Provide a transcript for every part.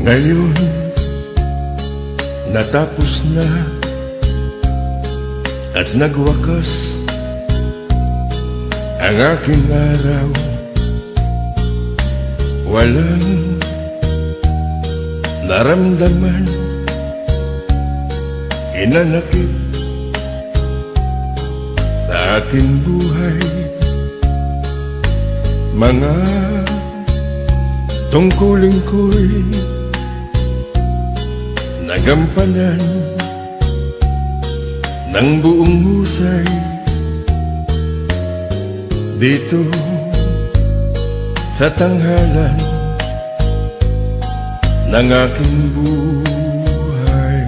Ngayon, natapos na at nagwakas ang aking araw. Walang naramdaman, hinanakit sa aking buhay. Mga tungkulin ko'y nagampanan ng buong husay. Dito sa tanghalan ng aking buhay,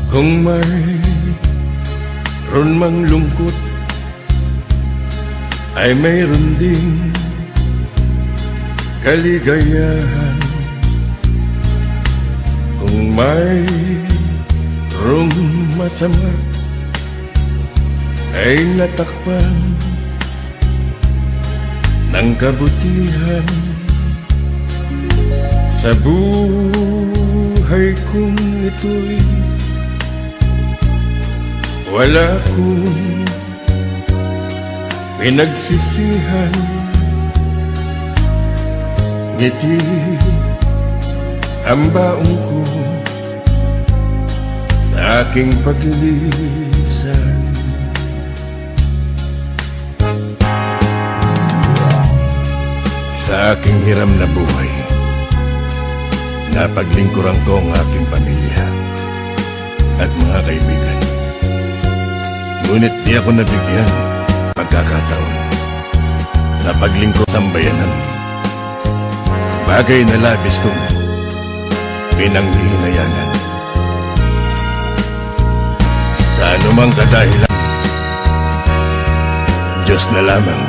kung mayroon mang lungkot, ay mayroon ding kaligayahan. Kung mayroong masama, ay natakpan ng kabutihan. Sa buhay kong ito'y wala akong pinagsisihan. Ngiti ang baong ko sa aking paglilisan. Sa aking hiram na buhay, napaglingkuran ko ang aking pamilya at mga kaibigan. Ngunit di ako nabigyan pagkakataon na paglingkod ang bayanan, bagay na labis kong pinanghihinayanan. Sa anumang kadahilan, Diyos na lamang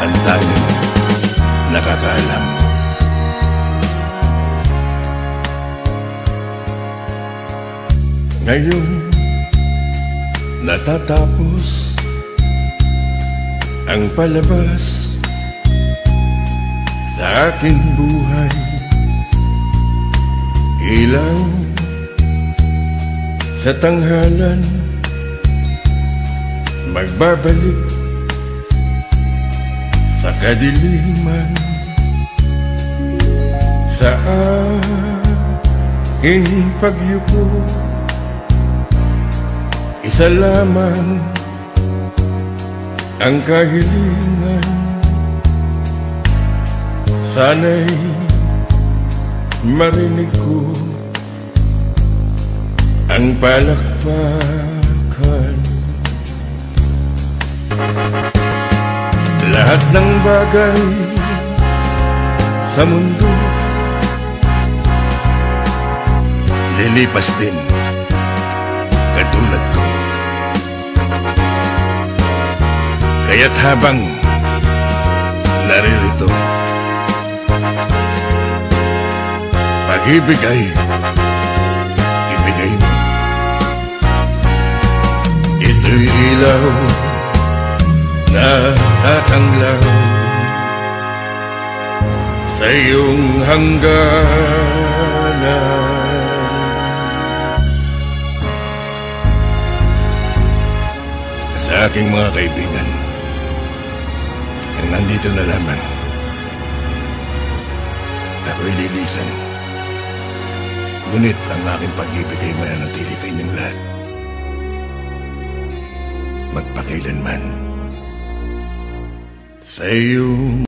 ang tanging nakakaalam. Ngayon, natatapos ang palabas sa aking buhay. Ilaw sa tanghalan, magbabalik sa kadiliman. Sa aking pagyuko, isa lamang ang kahilingan. Sana'y marinig ko ang palakpakan. Lahat ng bagay sa mundo lilipas din, katulad ko. Kaya't habang naririto, pag-ibig ay ibigay mo. Ito'y ilaw na tatanglaw sa iyong hangganan. Sa aking mga kaibigan, ang nandito na lamang, ako'y lilisan. Ngunit ang aking pag-ibig ay mananatili sa inyong lahat, magpakailanman. Sa iyong